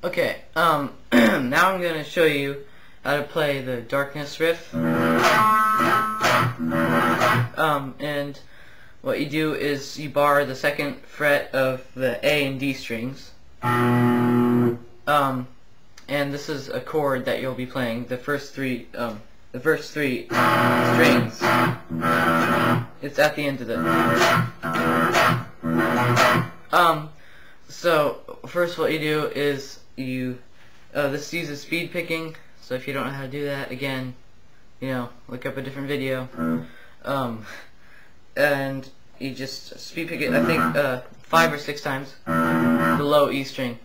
Okay, now I'm going to show you how to play the Darkness riff. And what you do is you bar the second fret of the A and D strings. And this is a chord that you'll be playing the first three strings. It's at the end of the. So first, what you do is you this uses speed picking. So if you don't know how to do that, again, look up a different video. And you just speed pick it. I think 5 or 6 times. The low E string.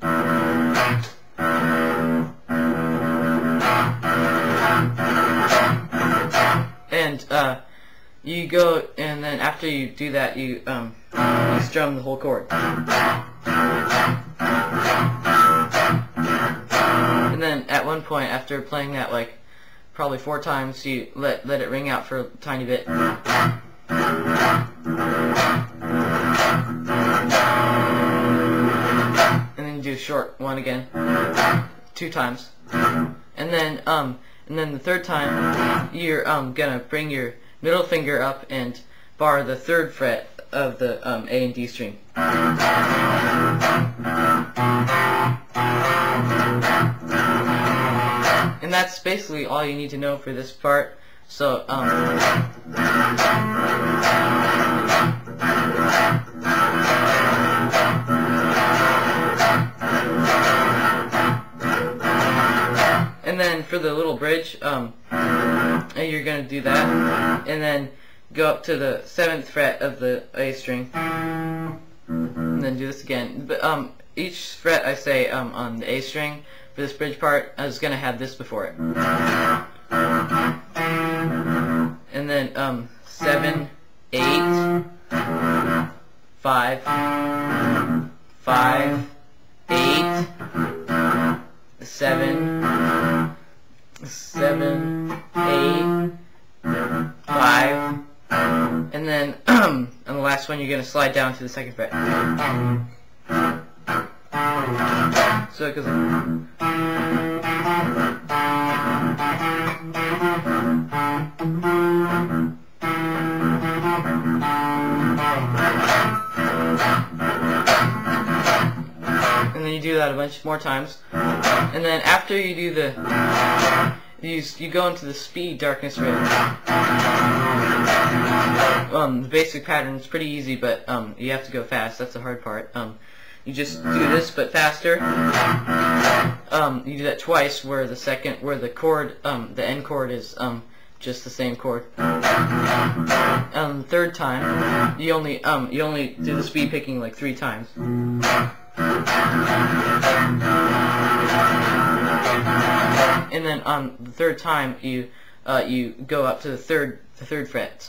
And you go, and then after you do that, you strum the whole chord. And then at one point, after playing that like probably 4 times, you let it ring out for a tiny bit. And then you do a short one again, 2 times. And then the third time, you're gonna bring your middle finger up and bar the 3rd fret of the A and D string. And that's basically all you need to know for this part. So and then for the little bridge, you're gonna do that, and then go up to the 7th fret of the A string, and then do this again. But each fret I say on the A string for this bridge part is gonna have this before it, and then 7, 8, 5, 5, 8, 7, 7, 8, 5, and then on the last one you're going to slide down to the 2nd fret. So it goes like, and then you do that a bunch more times. And then after you do the you go into the speed Darkness riff. The basic pattern is pretty easy, but you have to go fast. That's the hard part. You just do this but faster. You do that twice, where the chord, the end chord is just the same chord. The third time, you only do the speed picking like 3 times. And then on the 3rd time, you go up to the third fret.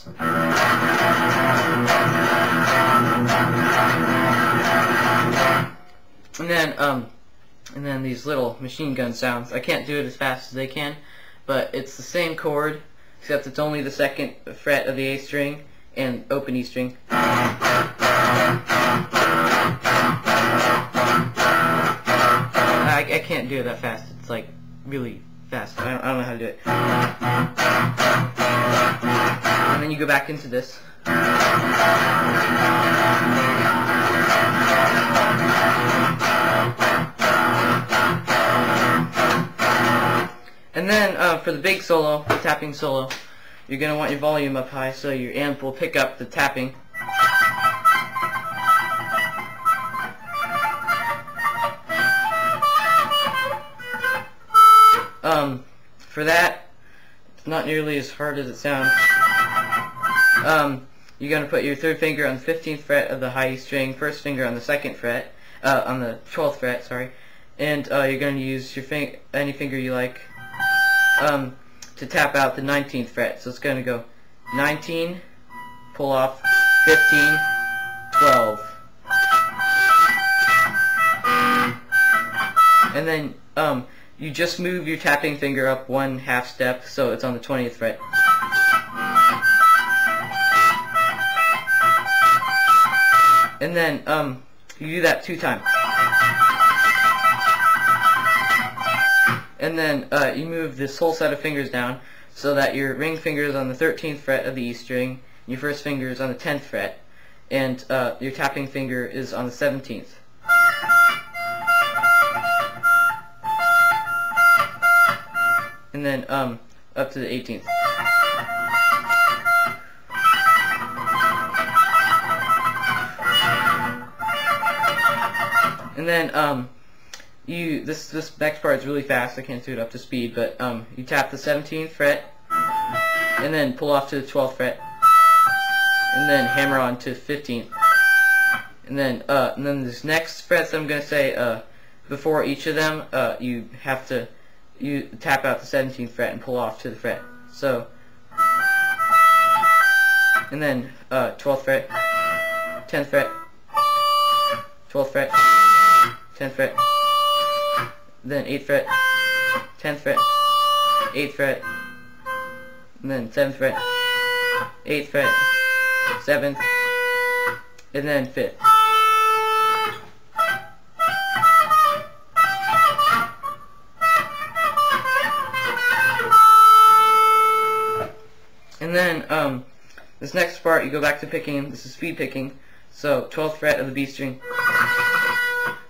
And then these little machine gun sounds. I can't do it as fast as they can, but it's the same chord, except it's only the 2nd fret of the A string and open E string. I can't do it that fast. It's like really fast. I don't know how to do it. And then you go back into this. And then for the big solo, the tapping solo, you're going to want your volume up high so your amp will pick up the tapping. For that, it's not nearly as hard as it sounds. You're going to put your 3rd finger on the 15th fret of the high E string, 1st finger on the 2nd fret, on the 12th fret, sorry, and you're going to use your any finger you like to tap out the 19th fret. So it's going to go 19, pull off, 15, 12. And then you just move your tapping finger up 1/2 step, so it's on the 20th fret. And then you do that 2 times. and then you move this whole set of fingers down so that your ring finger is on the 13th fret of the E string, your first finger is on the 10th fret, and your tapping finger is on the 17th. And then up to the 18th. And then this next part is really fast. I can't do it up to speed, but you tap the 17th fret, and then pull off to the 12th fret, and then hammer on to 15th, and then this next frets I'm gonna say before each of them, you tap out the 17th fret and pull off to the fret. So, and then 12th fret, 10th fret, 12th fret, 10th fret, then 8th fret, 10th fret, 8th fret, and then 7th fret, 8th fret, 7th, and then 5th. And then this next part, you go back to picking. This is speed picking. So 12th fret of the B string,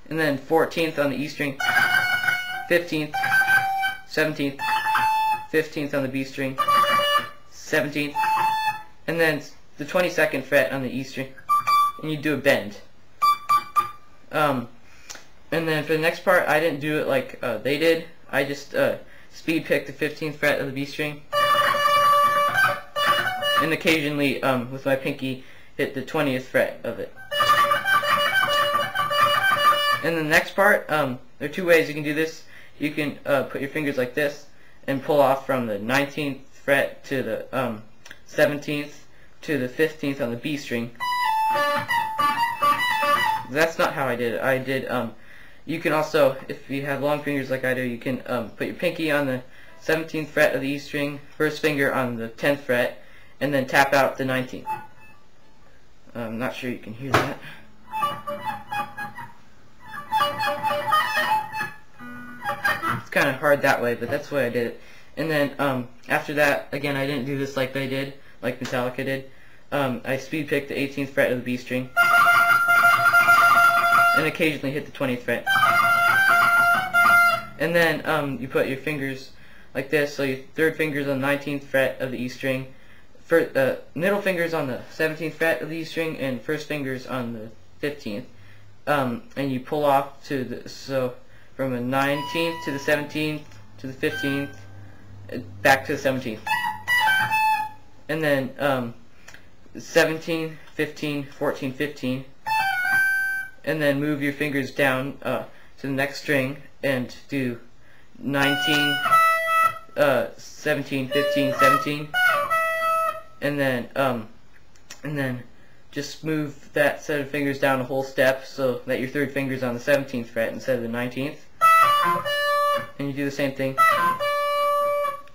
and then 14th on the E string, 15th, 17th, 15th on the B string, 17th, and then the 22nd fret on the E string, and you do a bend. And then for the next part, I didn't do it like they did. I just speed picked the 15th fret of the B string, and occasionally with my pinky hit the 20th fret of it. And the next part, there are two ways you can do this. You can put your fingers like this and pull off from the 19th fret to the 17th to the 15th on the B string. That's not how I did it. I did, you can also, if you have long fingers like I do, you can put your pinky on the 17th fret of the E string, first finger on the 10th fret, and then tap out the 19th. I'm not sure you can hear that. It's kind of hard that way, but that's the way I did it. And then after that, again, I didn't do this like they did, like Metallica did. I speed picked the 18th fret of the B string, and occasionally hit the 20th fret. And then you put your fingers like this, so your third finger's on the 19th fret of the E string, middle finger's on the 17th fret of the E string, and first finger's on the 15th. And you pull off to the, so from the 19th to the 17th to the 15th, back to the 17th. And then 17, 15, 14, 15. And then move your fingers down to the next string and do 19, 17, 15, 17. And then just move that set of fingers down a whole step so that your third finger's on the 17th fret instead of the 19th. And you do the same thing.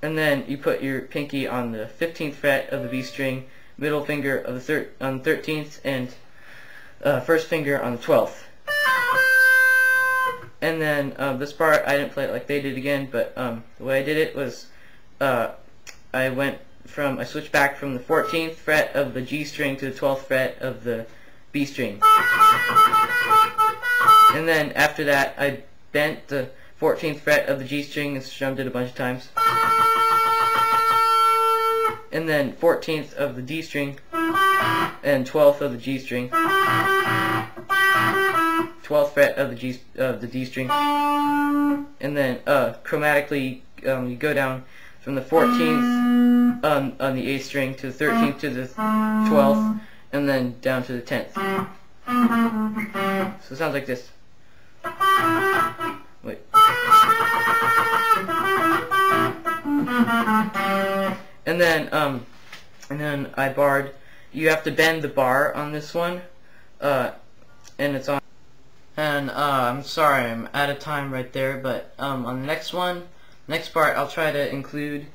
And then you put your pinky on the 15th fret of the B string, middle finger of the on the 13th, and first finger on the 12th. And then this part, I didn't play it like they did again, but the way I did it was I switched back from the 14th fret of the G string to the 12th fret of the B string. And then after that, I bent the 14th fret of the G string and strummed it a bunch of times. And then 14th of the D string and 12th of the G string. 12th fret of the D string. And then chromatically you go down from the 14th on the A string to the 13th to the 12th, and then down to the 10th. So it sounds like this. Wait. And then I barred. You have to bend the bar on this one, and it's on. And I'm sorry, I'm out of time right there. But on the next part, I'll try to include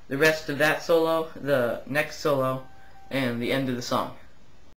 the rest of that solo, the next solo, and the end of the song.